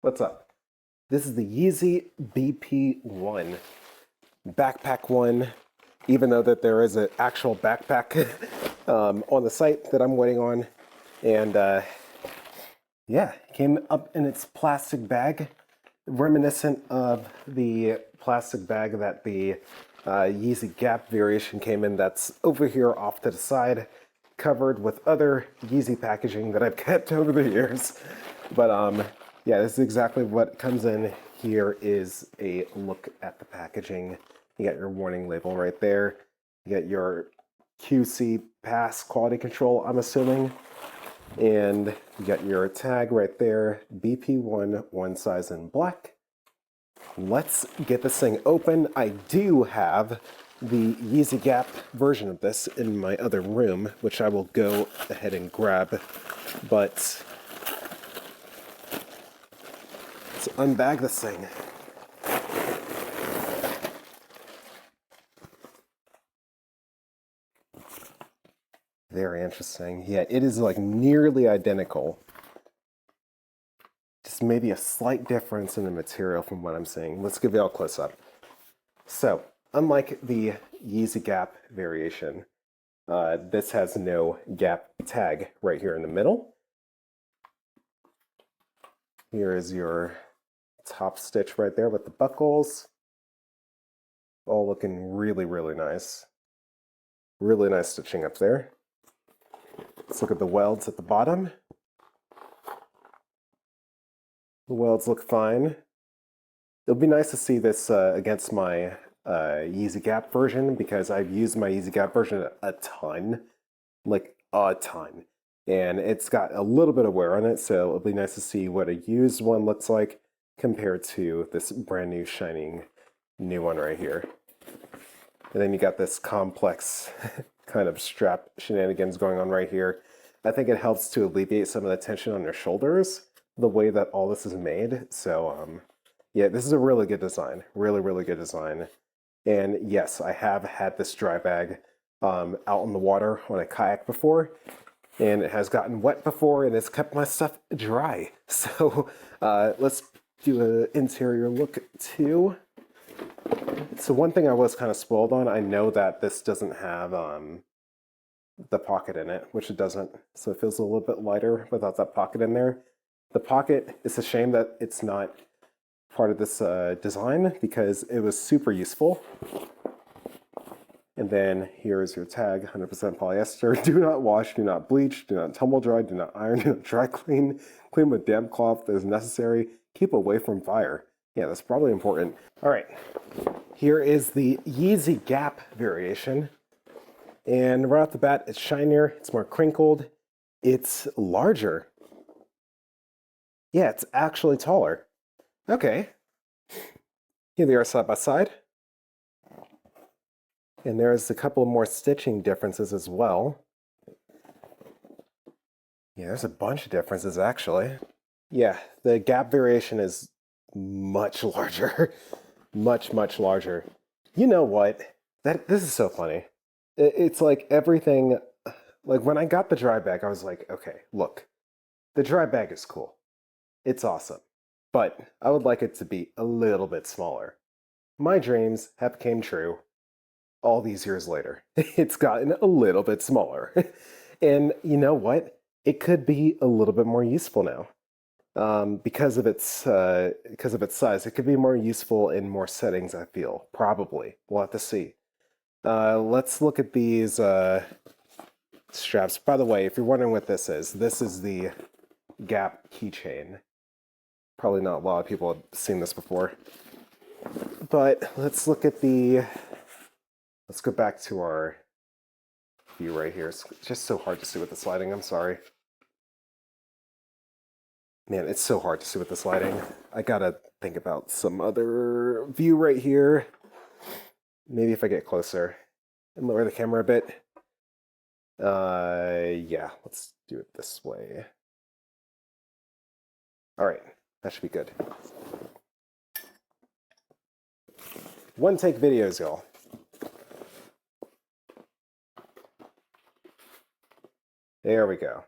What's up? This is the YEEZY BP-01 backpack one, even though that there is an actual backpack on the site that I'm waiting on. And yeah, it came up in its plastic bag, reminiscent of the plastic bag that the YEEZY Gap variation came in that's over here off to the side, covered with other YEEZY packaging that I've kept over the years. But yeah, this is exactly what comes in. Here is a look at the packaging. You got your warning label right there. You got your QC pass quality control, I'm assuming. And you got your tag right there, BP-01, one size in black. Let's get this thing open. I do have the YEEZY Gap version of this in my other room, which I will go ahead and grab. But let's unbag this thing. Very interesting. Yeah, it is like nearly identical. Just maybe a slight difference in the material from what I'm seeing. Let's give you all a close up. So, unlike the YEEZY Gap variation, this has no Gap tag right here in the middle. Here is your top stitch right there with the buckles. All looking really, really nice. Really nice stitching up there. Let's look at the welds at the bottom. The welds look fine. It'll be nice to see this against my YEEZY Gap version, because I've used my YEEZY Gap version a ton, like a ton. And it's got a little bit of wear on it, so it'll be nice to see what a used one looks like compared to this brand new shining new one right here. And then you got this complex kind of strap shenanigans going on right here. I think it helps to alleviate some of the tension on your shoulders, the way that all this is made. So yeah, this is a really good design. Really, really good design. And yes, I have had this dry bag out on the water on a kayak before, and it has gotten wet before, and it's kept my stuff dry. So let's do an interior look too. So one thing I was kind of spoiled on, I know that this doesn't have the pocket in it, which it doesn't. So it feels a little bit lighter without that pocket in there. The pocket, it's a shame that it's not part of this design, because it was super useful. And then here's your tag, 100% polyester. Do not wash, do not bleach, do not tumble dry, do not iron, do not dry clean. Clean with damp cloth as necessary. Keep away from fire. Yeah, that's probably important. All right, here is the YEEZY Gap variation. And right off the bat, it's shinier, it's more crinkled, it's larger. Yeah, it's actually taller. Okay. Here they are side by side. And there's a couple more stitching differences as well. Yeah, there's a bunch of differences actually. Yeah, the Gap variation is much larger. Much, much larger. You know what? This is so funny. It's like everything, like when I got the dry bag, I was like, okay, look, the dry bag is cool. It's awesome. But I would like it to be a little bit smaller. My dreams have came true all these years later. It's gotten a little bit smaller. And you know what? It could be a little bit more useful now. Because of its size. It could be more useful in more settings, I feel. Probably. We'll have to see. Let's look at these straps. By the way, if you're wondering what this is the Gap keychain. Probably not a lot of people have seen this before. But let's look at let's go back to our view right here. It's just so hard to see with this lighting, I'm sorry. Man, it's so hard to see with this lighting. I gotta think about some other view right here. Maybe if I get closer and lower the camera a bit. Yeah, let's do it this way. All right, that should be good. One take videos, y'all. There we go.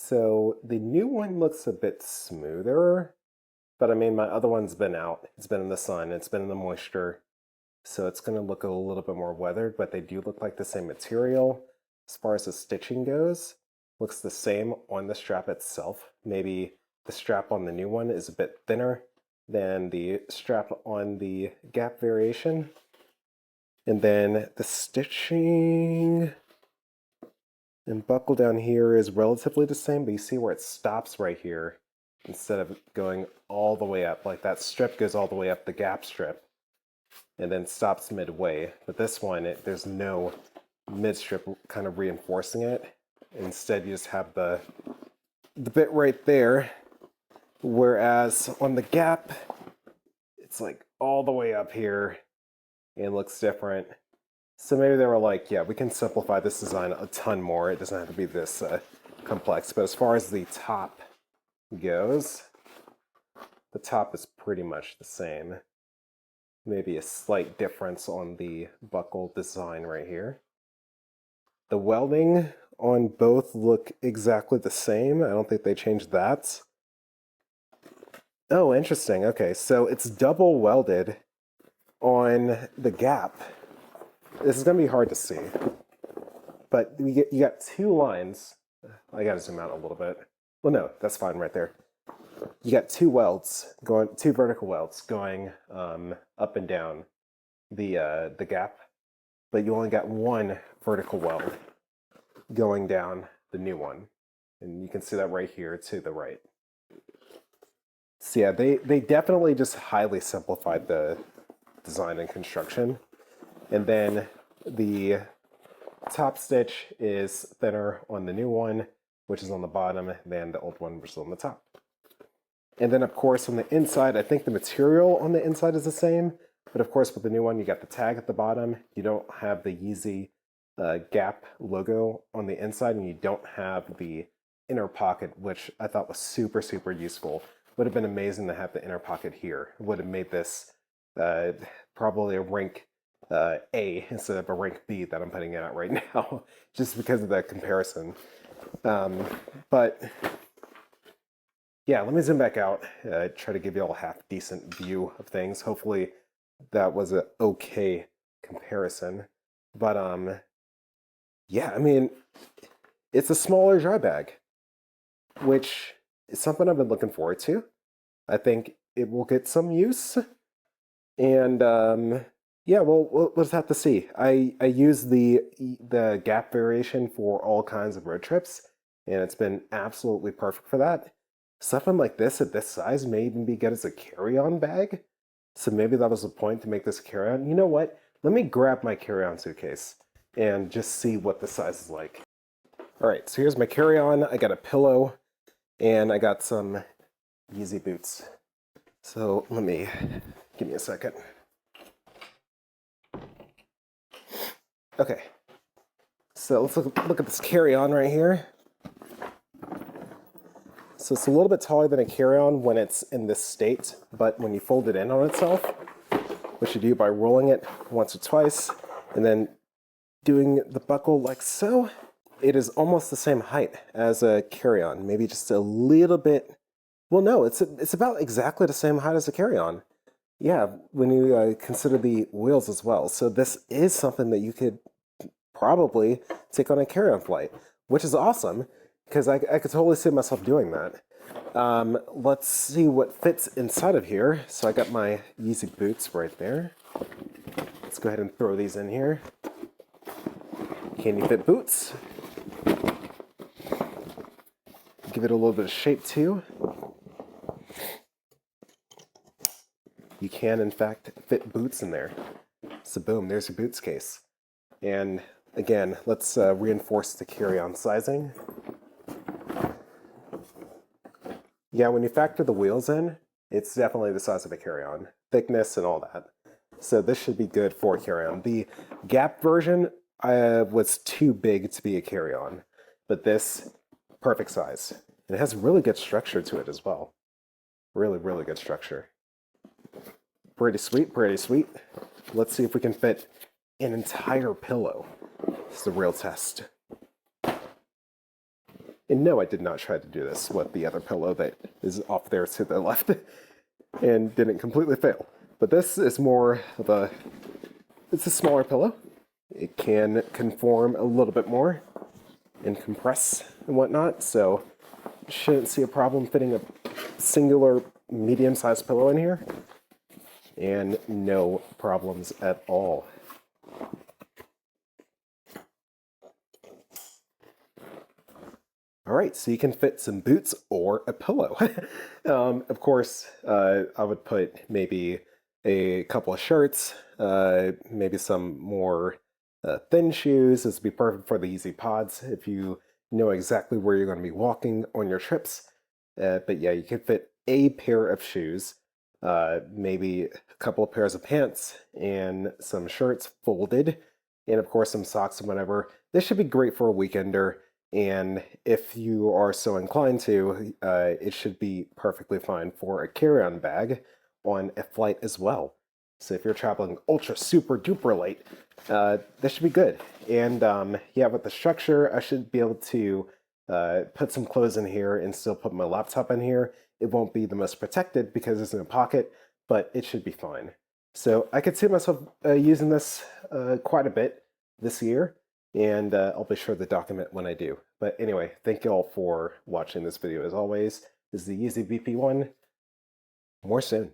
So the new one looks a bit smoother, but I mean, my other one's been out. It's been in the sun, it's been in the moisture, so it's going to look a little bit more weathered, but they do look like the same material. As far as the stitching goes, looks the same on the strap itself. Maybe the strap on the new one is a bit thinner than the strap on the Gap variation. And then the stitching and buckle down here is relatively the same, but you see where it stops right here instead of going all the way up. Like that strip goes all the way up the Gap strip and then stops midway. But this one, there's no mid strip kind of reinforcing it. Instead, you just have the bit right there. Whereas on the Gap, it's like all the way up here and looks different. So maybe they were like, yeah, we can simplify this design a ton more. It doesn't have to be this complex. But as far as the top goes, the top is pretty much the same. Maybe a slight difference on the buckle design right here. The welding on both look exactly the same. I don't think they changed that. Oh, interesting. Okay, so it's double welded on the Gap. This is going to be hard to see, but you got two lines. I got to zoom out a little bit. Well, no, that's fine right there. You got two vertical welds going up and down the Gap, but you only got one vertical weld going down the new one, and you can see that right here to the right. So yeah, they definitely just highly simplified the design and construction. And then the top stitch is thinner on the new one, which is on the bottom, than the old one, which is on the top. And then, of course, on the inside, I think the material on the inside is the same. But, of course, with the new one, you got the tag at the bottom. You don't have the YEEZY Gap logo on the inside, and you don't have the inner pocket, which I thought was super, super useful. Would have been amazing to have the inner pocket here. It would have made this probably a rank A instead of a rank B that I'm putting it at right now, just because of that comparison. But yeah, let me zoom back out, try to give you all a half decent view of things. Hopefully that was an okay comparison. But yeah, I mean, it's a smaller dry bag, which is something I've been looking forward to. I think it will get some use. And yeah, we'll just have to see. I use the Gap variation for all kinds of road trips, and it's been absolutely perfect for that. Something like this at this size may even be good as a carry-on bag. So maybe that was the point, to make this a carry-on. You know what? Let me grab my carry-on suitcase and just see what the size is like. All right, so here's my carry-on. I got a pillow, and I got some YEEZY boots. So give me a second. Okay, so let's look at this carry-on right here. So it's a little bit taller than a carry-on when it's in this state, but when you fold it in on itself, which you do by rolling it once or twice, and then doing the buckle like so, it is almost the same height as a carry-on, maybe just a little bit. Well, no, it's about exactly the same height as a carry-on. Yeah, when you consider the wheels as well. So this is something that you could probably take on a carry-on flight, which is awesome, because I could totally see myself doing that. Let's see what fits inside of here. So I got my YEEZY boots right there. Let's go ahead and throw these in here. Can you fit boots? Give it a little bit of shape too. You can, in fact, fit boots in there. So boom, there's your boots case. And again, let's reinforce the carry-on sizing. Yeah, when you factor the wheels in, it's definitely the size of a carry-on. Thickness and all that. So this should be good for carry-on. The Gap version was too big to be a carry-on, but this, perfect size. And it has really good structure to it as well. Really, really good structure. Pretty sweet, pretty sweet. Let's see if we can fit an entire pillow. This is the real test. And no, I did not try to do this with the other pillow that is off there to the left and didn't completely fail. But this is more of a, it's a smaller pillow. It can conform a little bit more and compress and whatnot, so shouldn't see a problem fitting a singular medium-sized pillow in here. And no problems at all. All right, so you can fit some boots or a pillow. Of course, I would put maybe a couple of shirts, maybe some more thin shoes. This would be perfect for the YEEZY pods if you know exactly where you're going to be walking on your trips. But yeah, you can fit a pair of shoes, maybe a couple of pairs of pants, and some shirts folded, and of course some socks and whatever. This should be great for a weekender. And if you are so inclined to, it should be perfectly fine for a carry-on bag on a flight as well. So if you're traveling ultra super duper late, this should be good. And yeah, with the structure, I should be able to put some clothes in here and still put my laptop in here. It won't be the most protected because it's in a pocket, but it should be fine. So I could see myself using this quite a bit this year. And I'll be sure to document when I do. But anyway, thank you all for watching this video as always. This is the YEEZY BP-01. More soon.